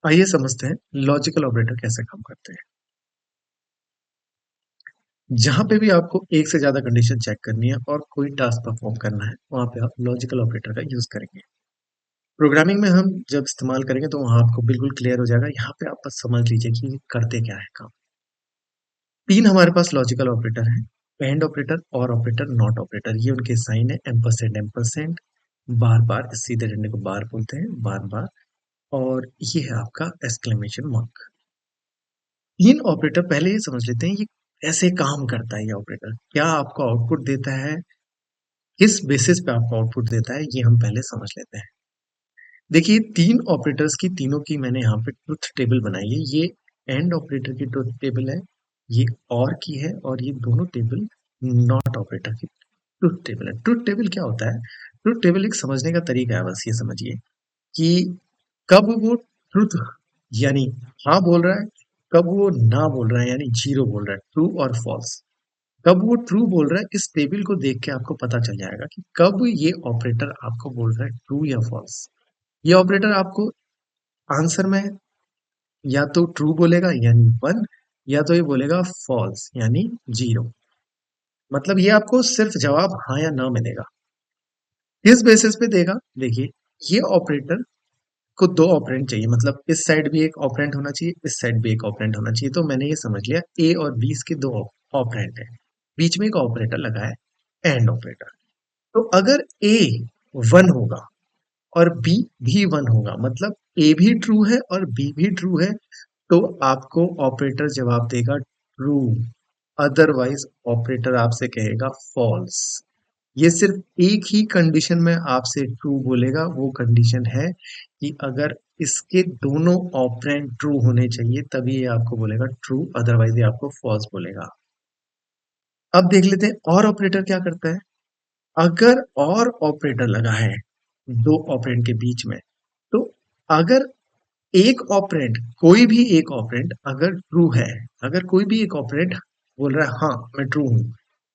आइए समझते हैं लॉजिकल ऑपरेटर कैसे काम करते हैं। जहां पे भी आपको एक से ज्यादा कंडीशन चेक करनी है और कोई टास्क परफॉर्म करना है, वहां पे आप लॉजिकल ऑपरेटर का यूज करेंगे। प्रोग्रामिंग में हम जब इस्तेमाल करेंगे तो वहां आपको बिल्कुल क्लियर हो जाएगा। यहाँ पे आप बस समझ लीजिए कि ये करते क्या है काम। तीन हमारे पास लॉजिकल ऑपरेटर हैं: एंड ऑपरेटर, और ऑपरेटर, नॉट ऑपरेटर। ये उनके साइन है एम्परसेंड, एम्परसेंड, बार बार, सीधे डंडे को बार बोलते हैं, बार बार, और ये है आपका एक्सक्लेमेशन मार्क। तीन ऑपरेटर पहले ये समझ लेते हैं ये कैसे काम करता है। ये ऑपरेटर क्या आपको आउटपुट देता है, किस बेसिस पे आपको आउटपुट देता है, ये हम पहले समझ लेते हैं। देखिए, तीन ऑपरेटर्स की, तीनों की मैंने यहाँ पे ट्रुथ टेबल बनाई है। ये एंड ऑपरेटर की ट्रुथ टेबल है, ये और की है, और ये दोनों टेबल नॉट ऑपरेटर की ट्रुथ टेबल है। ट्रुथ टेबल क्या होता है? ट्रुथ टेबल एक समझने का तरीका है, बस ये समझिए कि कब वो ट्रुथ यानी हाँ बोल रहा है, कब वो ना बोल रहा है यानी जीरो बोल रहा है, ट्रू और फॉल्स। कब वो ट्रू बोल रहा है, इस टेबल को देख के आपको पता चल जाएगा कि कब ये ऑपरेटर आपको बोल रहा है ट्रू या फॉल्स। ये ऑपरेटर आपको आंसर में या तो ट्रू बोलेगा यानी वन, या तो ये बोलेगा फॉल्स यानी जीरो। मतलब ये आपको सिर्फ जवाब हाँ या ना में देगा। किस बेसिस पे देगा? देखिए, ये ऑपरेटर को दो ऑपरेंड चाहिए, मतलब इस साइड भी एक ऑपरेंड होना चाहिए, इस साइड भी एक ऑपरेंड होना चाहिए। तो मैंने ये समझ लिया ए और बी इसके दो ऑपरेंड है, बीच में एक ऑपरेटर लगा है, एंड ऑपरेटर। तो अगर ए वन होगा और बी भी वन होगा, मतलब ए भी ट्रू है और बी भी ट्रू है, तो आपको ऑपरेटर जवाब देगा ट्रू। अदरवाइज ऑपरेटर आपसे कहेगा फॉल्स। ये सिर्फ एक ही कंडीशन में आपसे ट्रू बोलेगा, वो कंडीशन है कि अगर इसके दोनों ऑपरेंड ट्रू होने चाहिए तभी ये आपको बोलेगा ट्रू, अदरवाइज ये आपको फॉल्स बोलेगा। अब देख लेते हैं और ऑपरेटर क्या करता है। अगर और ऑपरेटर लगा है दो ऑपरेंड के बीच में, तो अगर एक ऑपरेंड, कोई भी एक ऑपरेंड अगर ट्रू है, अगर कोई भी एक ऑपरेंड बोल रहा है हाँ मैं ट्रू हूं,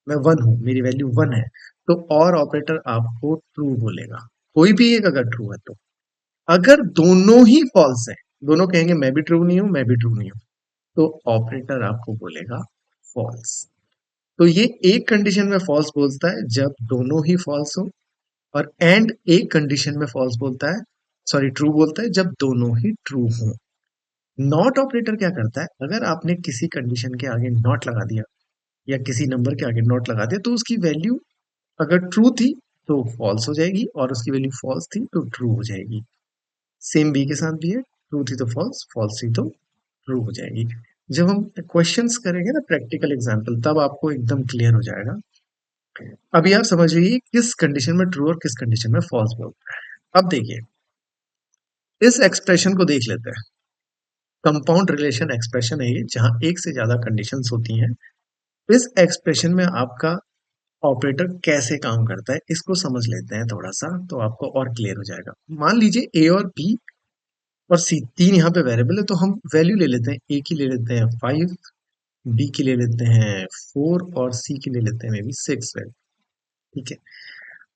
मैं वन हूं, मेरी वैल्यू वन है, तो और ऑपरेटर आपको ट्रू बोलेगा। कोई भी एक अगर ट्रू है तो। अगर दोनों ही फॉल्स है, दोनों कहेंगे मैं भी ट्रू नहीं हूं, मैं भी ट्रू नहीं हूं, तो ऑपरेटर आपको बोलेगा फॉल्स। तो ये एक कंडीशन में फॉल्स बोलता है जब दोनों ही फॉल्स हो, और एंड एक कंडीशन में फॉल्स बोलता है, सॉरी ट्रू बोलता है जब दोनों ही ट्रू हों। नॉट ऑपरेटर क्या करता है? अगर आपने किसी कंडीशन के आगे नॉट लगा दिया या किसी नंबर के आगे नॉट लगा दिया, तो उसकी वैल्यू अगर ट्रू थी तो फॉल्स हो जाएगी, और उसकी वैल्यू फॉल्स थी तो ट्रू हो जाएगी। सेम बी के साथ भी है, ट्रू थी तो फॉल्स, फॉल्स थी तो ट्रू हो जाएगी। जब हम क्वेश्चंस करेंगे ना, प्रैक्टिकल एग्जाम्पल, तब आपको एकदम क्लियर हो जाएगा। अभी आप समझिए किस कंडीशन में ट्रू और किस कंडीशन में फॉल्स बोलता है। अब देखिए, इस एक्सप्रेशन को देख लेते हैं। कंपाउंड रिलेशन एक्सप्रेशन है ये, जहां एक से ज्यादा कंडीशंस होती हैं। इस एक्सप्रेशन में आपका ऑपरेटर कैसे काम करता है, इसको समझ लेते हैं थोड़ा सा, तो आपको और क्लियर हो जाएगा। मान लीजिए ए और बी और सी, तीन यहाँ पे वेरिएबल है, तो हम वैल्यू ले लेते हैं। ए की ले लेते हैं 5, बी की ले लेते हैं 4, और सी की ले लेते हैं मे बी 6 वैल्यू। ठीक है।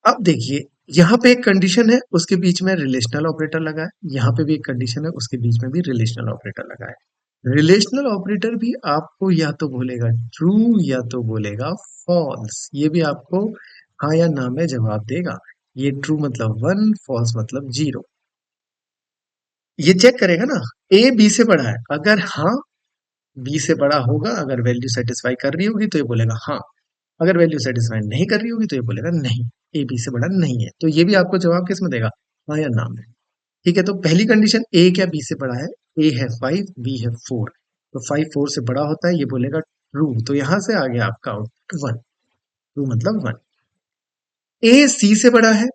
अब देखिए, यहाँ पे एक कंडीशन है, उसके बीच में रिलेशनल ऑपरेटर लगा है, यहाँ पे भी एक कंडीशन है, उसके बीच में भी रिलेशनल ऑपरेटर लगा है। रिलेशनल ऑपरेटर भी आपको या तो बोलेगा ट्रू या तो बोलेगा फॉल्स। ये भी आपको हाँ या ना में जवाब देगा। ये ट्रू मतलब वन, फॉल्स मतलब जीरो। ये चेक करेगा ना, ए बी से बड़ा है, अगर हाँ बी से बड़ा होगा, अगर वैल्यू सेटिस्फाई कर रही होगी तो ये बोलेगा हाँ, अगर वैल्यू सेटिस्फाई नहीं कर रही होगी तो ये बोलेगा नहीं, ए बी से बड़ा नहीं है। तो ये भी आपको जवाब किस में देगा? हाँ या ना में। ठीक है, तो पहली कंडीशन, ए क्या बी से बड़ा है? ए है 5, बी है 4, तो 5 4 से बड़ा होता है, ये बोलेगा ट्रू। तो यहां से आ गया आपका आउटपुट वन। ट्रू मतलब वन। ए सी से बड़ा है,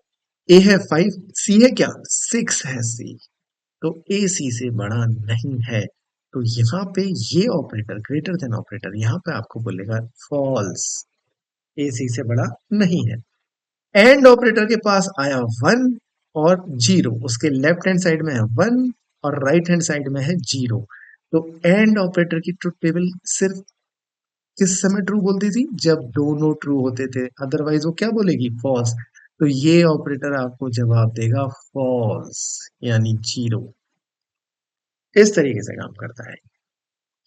ए है 5, सी है क्या? 6 है सी, तो ए सी से बड़ा नहीं है। तो यहाँ पे ये ऑपरेटर, ग्रेटर देन ऑपरेटर, यहाँ पे आपको बोलेगा फॉल्स, ए सी से बड़ा नहीं है। एंड ऑपरेटर के पास आया वन और जीरो, उसके लेफ्ट हैंड साइड में है वन और राइट हैंड साइड में है जीरो। तो एंड ऑपरेटर की ट्रुथ टेबल सिर्फ किस समय ट्रू बोलती थी? जब दोनों ट्रू होते थे, अदरवाइज वो क्या बोलेगी? फॉल्स। तो ये ऑपरेटर आपको जवाब देगा फॉल्स यानी जीरो। इस तरीके से काम करता है।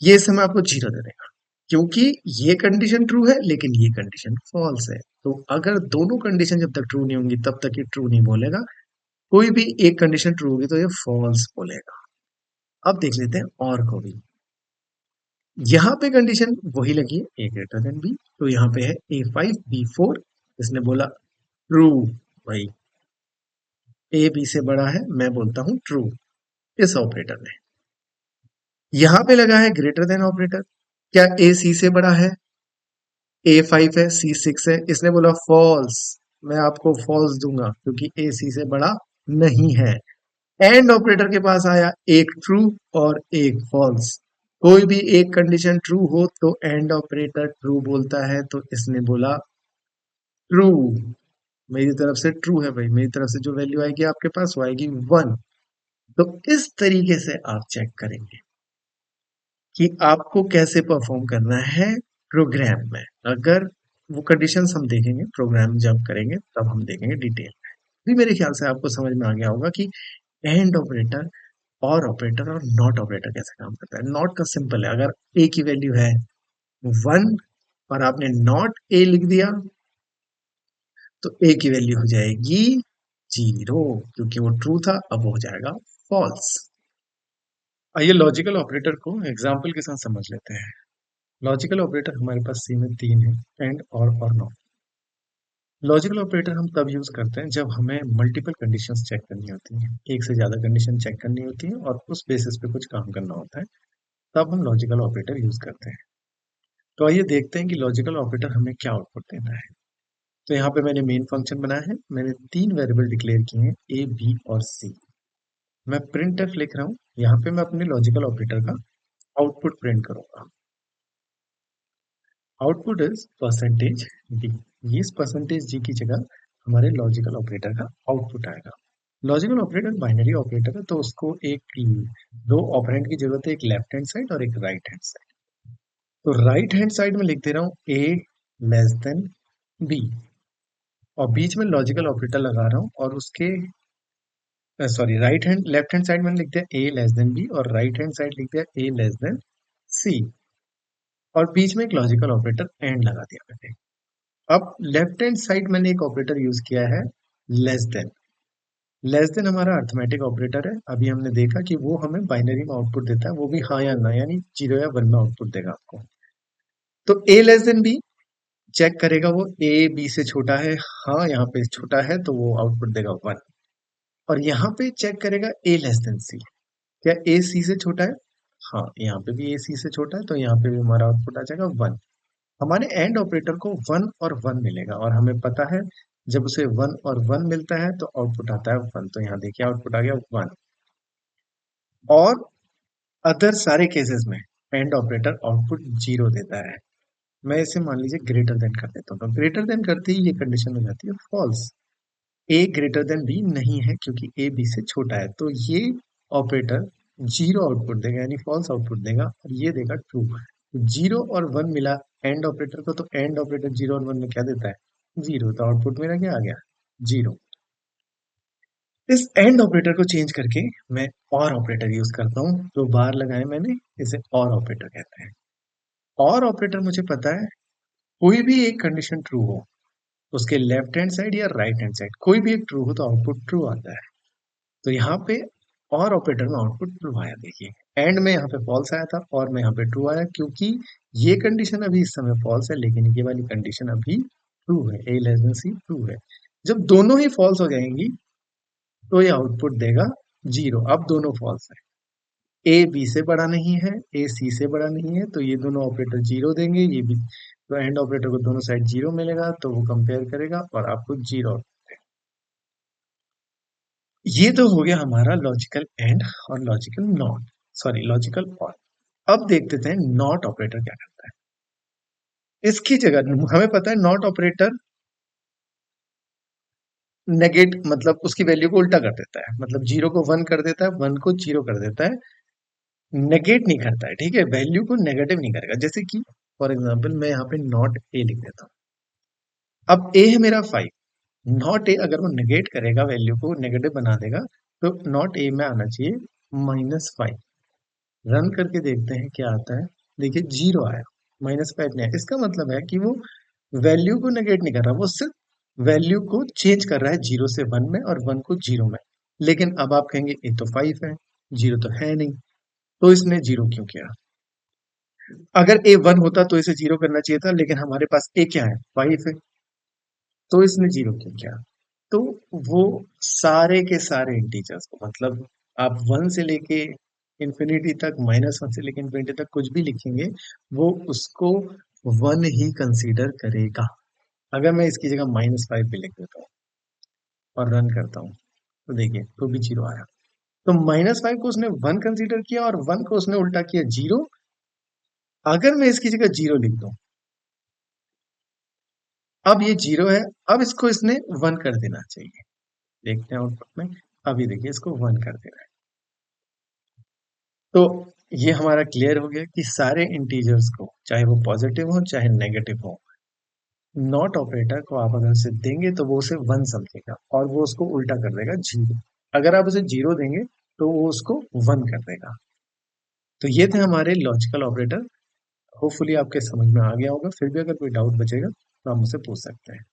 ये समय आपको जीरो दे देगा क्योंकि ये कंडीशन ट्रू है लेकिन ये कंडीशन फॉल्स है। तो अगर दोनों कंडीशन जब तक ट्रू नहीं होंगी तब तक ये ट्रू नहीं बोलेगा। कोई भी एक कंडीशन ट्रू होगी तो ये फॉल्स बोलेगा। अब देख लेते हैं और को भी। यहाँ पे कंडीशन वही लगी है, ए ग्रेटर देन बी। तो यहाँ पे है A5 B4। इसने बोला ट्रू। भाई ए बी से बड़ा है, मैं बोलता हूं ट्रू। इस ऑपरेटर ने यहां पे लगा है ग्रेटर देन ऑपरेटर। क्या ए सी से बड़ा है? A5 है, C6 है, इसने बोला फॉल्स। मैं आपको फॉल्स दूंगा क्योंकि ए सी से बड़ा नहीं है। एंड ऑपरेटर के पास आया एक ट्रू और एक फॉल्स। कोई भी एक कंडीशन ट्रू हो तो एंड ऑपरेटर ट्रू बोलता है, तो इसने बोला ट्रू। मेरी तरफ से ट्रू है भाई, मेरी तरफ से जो वैल्यू आएगी आपके पास वो आएगी 1। तो इस तरीके से आप चेक करेंगे कि आपको कैसे परफॉर्म करना है प्रोग्राम में। अगर वो कंडीशंस हम देखेंगे प्रोग्राम जब करेंगे तब हम देखेंगे डिटेल में। भी मेरे ख्याल से आपको समझ में आ गया होगा कि एंड ऑपरेटर और ऑपरेटर और नॉट ऑपरेटर कैसे काम करता है। नॉट का सिंपल है, अगर ए की वैल्यू है 1 और आपने नॉट ए लिख दिया तो ए की वैल्यू हो जाएगी 0 क्योंकि वो ट्रू था, अब वो हो जाएगा फॉल्स। आइए लॉजिकल ऑपरेटर को एग्जाम्पल के साथ समझ लेते हैं। लॉजिकल ऑपरेटर हमारे पास सी में 3 है, एंड और नॉट। लॉजिकल ऑपरेटर हम तब यूज करते हैं जब हमें मल्टीपल कंडीशंस चेक करनी होती हैं, एक से ज्यादा कंडीशन चेक करनी होती है और उस बेसिस पे कुछ काम करना होता है, तब हम लॉजिकल ऑपरेटर यूज करते हैं। तो आइए देखते हैं कि लॉजिकल ऑपरेटर हमें क्या आउटपुट देता है। तो यहाँ पे मैंने मेन फंक्शन बनाया है, मैंने 3 वेरिएबल डिक्लेयर किए हैं, ए बी और सी। मैं प्रिंट एफ लिख रहा हूँ, यहाँ पे मैं अपने लॉजिकल ऑपरेटर का आउटपुट प्रिंट करूंगा। Output is percentage D. इस परसेंटेज जी की जगह हमारे लॉजिकल ऑपरेटर का आउटपुट आएगा। लॉजिकल ऑपरेटर बाइनरी ऑपरेटर है तो उसको एक दो ऑपरेंड की जरूरत है, एक लेफ्ट हैंड साइड और एक राइट हैंड साइड। तो राइट हैंड साइड में लिख दे रहा हूँ ए लेस देन बी और बीच में लॉजिकल ऑपरेटर लगा रहा हूँ और उसके sorry right hand left hand side में लिख दिया ए लेस देन बी और राइट हैंड साइड लिख दिया ए लेस देन सी और बीच में एक लॉजिकल ऑपरेटर एंड लगा दिया मैंने। अब लेफ्ट हैंड साइड मैंने एक ऑपरेटर यूज किया है लेस देन। लेस देन हमारा अर्थमेटिक ऑपरेटर है, अभी हमने देखा कि वो हमें बाइनरी में आउटपुट देता है, वो भी हाँ या ना, यानी 0 या 1 में आउटपुट देगा आपको। तो ए लेस देन बी चेक करेगा, वो ए बी से छोटा है, हाँ यहाँ पे छोटा है तो वो आउटपुट देगा 1। और यहाँ पे चेक करेगा ए लेस देन सी, क्या ए सी से छोटा है? हाँ यहाँ पे भी ए सी से छोटा है तो यहाँ पे भी हमारा आउटपुट आ जाएगा 1। हमारे एंड ऑपरेटर को 1 और 1 मिलेगा और हमें पता है जब उसे 1 और 1 मिलता है तो आउटपुट आता है 1। तो यहाँ देखिए आउटपुट आ गया 1। और अदर सारे केसेस में एंड ऑपरेटर आउटपुट 0 देता है। मैं इसे मान लीजिए ग्रेटर देन कर देता हूँ, तो ग्रेटर देन करते ही ये कंडीशन हो जाती है फॉल्स। ए ग्रेटर देन बी नहीं है क्योंकि ए बी से छोटा है, तो ये ऑपरेटर 0 आउटपुट देगा यानी फॉल्स आउटपुट देगा और ये देगा ट्रू। 0 और 1 मिला एंड ऑपरेटर को, तो एंड ऑपरेटर 0 और 1 में क्या देता है? 0। तो आउटपुट मेरा क्या आ गया? 0। इस एंड ऑपरेटर को चेंज करके मैं और ऑपरेटर यूज करता हूँ, जो बार लगाए मैंने इसे और ऑपरेटर कहते हैं। और ऑपरेटर मुझे पता है कोई भी एक कंडीशन ट्रू हो, उसके लेफ्ट हैंड साइड या राइट हैंड साइड कोई भी एक ट्रू हो तो आउटपुट ट्रू आता है। तो यहाँ पे और ऑपरेटर में आउटपुट ट्रू आया, देखिए एंड में यहाँ पे फॉल्स आया था और में यहाँ पे ट्रू आया क्योंकि ये कंडीशन अभी इस समय फॉल्स है लेकिन ये वाली कंडीशन अभी ट्रू है, ए लेस देन सी ट्रू है। जब दोनों ही फॉल्स हो जाएंगी तो ये आउटपुट देगा 0। अब दोनों फॉल्स है, ए बी से बड़ा नहीं है, ए सी से बड़ा नहीं है, तो ये दोनों ऑपरेटर 0 देंगे, ये भी। तो एंड ऑपरेटर को दोनों साइड 0 मिलेगा तो वो कंपेयर करेगा और आपको 0। ये तो हो गया हमारा लॉजिकल एंड और लॉजिकल नॉट, सॉरी लॉजिकल और। अब देख लेते हैं नॉट ऑपरेटर क्या करता है। इसकी जगह हमें पता है नॉट ऑपरेटर नेगेट मतलब उसकी वैल्यू को उल्टा कर देता है, मतलब 0 को 1 कर देता है, 1 को 0 कर देता है, नेगेट नहीं करता है। ठीक है, वैल्यू को नेगेटिव नहीं करेगा। जैसे कि फॉर एग्जांपल मैं यहाँ पे नॉट ए लिख देता हूँ। अब ए है मेरा 5, नॉट ए अगर वो नेगेट करेगा, वैल्यू को नेगेटिव बना देगा, तो नॉट ए में आना चाहिए -5। रन करके देखते हैं क्या आता है। देखिए जीरो आया, -5 नहीं आया। इसका मतलब है कि वो वैल्यू को नेगेट नहीं कर रहा, वो सिर्फ वैल्यू को चेंज कर रहा है, 0 से 1 में और 1 को 0 में। लेकिन अब आप कहेंगे ये तो 5 है, 0 तो है नहीं, तो इसने 0 क्यों किया? अगर ए 1 होता तो इसे 0 करना चाहिए था, लेकिन हमारे पास ए क्या है, 5 है, तो इसने 0 क्यों किया? तो वो सारे के सारे इंटीजर्स को, मतलब आप 1 से लेके इंफिनिटी तक, -1 से लेके इंफिनिटी तक कुछ भी लिखेंगे, वो उसको 1 ही कंसीडर करेगा। अगर मैं इसकी जगह -5 भी लिख देता हूँ और रन करता हूँ, तो देखिए तो भी 0 आया। तो -5 को उसने 1 कंसीडर किया और 1 को उसने उल्टा किया 0। अगर मैं इसकी जगह 0 लिख दूं, अब ये 0 है, अब इसको इसने 1 कर देना चाहिए। देखते हैं आउटपुट में, अभी देखिए इसको 1 कर देना है। तो ये हमारा क्लियर हो गया कि सारे इंटीजर्स को, चाहे वो पॉजिटिव हो चाहे नेगेटिव हो, नॉट ऑपरेटर को आप अगर उसे देंगे तो वो उसे 1 समझेगा और वो उसको उल्टा कर देगा 0। अगर आप उसे 0 देंगे तो वो उसको 1 कर देगा। तो ये थे हमारे लॉजिकल ऑपरेटर। होपफुली आपके समझ में आ गया होगा। फिर भी अगर कोई डाउट बचेगा तो आप मुझसे पूछ सकते हैं।